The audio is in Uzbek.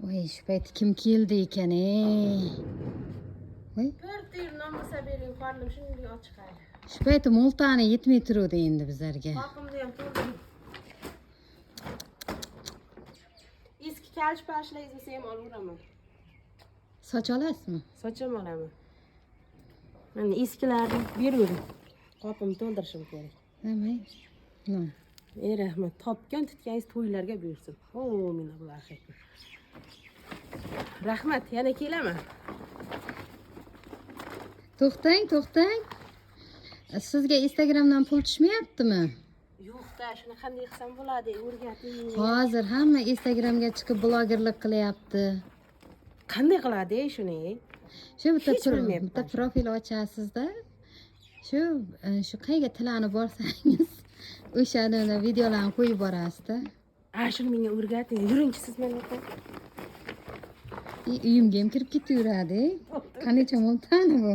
Voy, shu payt kim keldi ekan voy, 4 yil nomasa bering qornim shunday ochiqaydi. shu payt mo'ltani yetmay turuvdi endi bizlarga. Qoqimni ham to'ldim. Eski kalch pashlaysiz desa ham olaveraman. Soch olasizmi? Sochim olaman. Mana eskilarni beravering. Qopimni to'ldirishim kerak. Nima? No. Rahmat. Topgan tutganingiz to'ylarga buyursin. Mina bular xayr. Rahmat, yana kelaman. To'xtang. Sizga Instagramdan pul tushmayaptimi? Yo'q-da, shuni qanday qilsam bo'ladi? O'rgating. Hozir hamma Instagramga chiqib blogerlik qilyapti. Qanday qiladi shuni? Shu bitta profil ochasizda. Shu qayga tilani borsangiz, o'shani videolarni qo'yib borasizda. Shuni menga o'rgating. Yuringchi siz men yoqqa. Uyimga ham kirib ketaveradi. Qancha mo'ltani bu?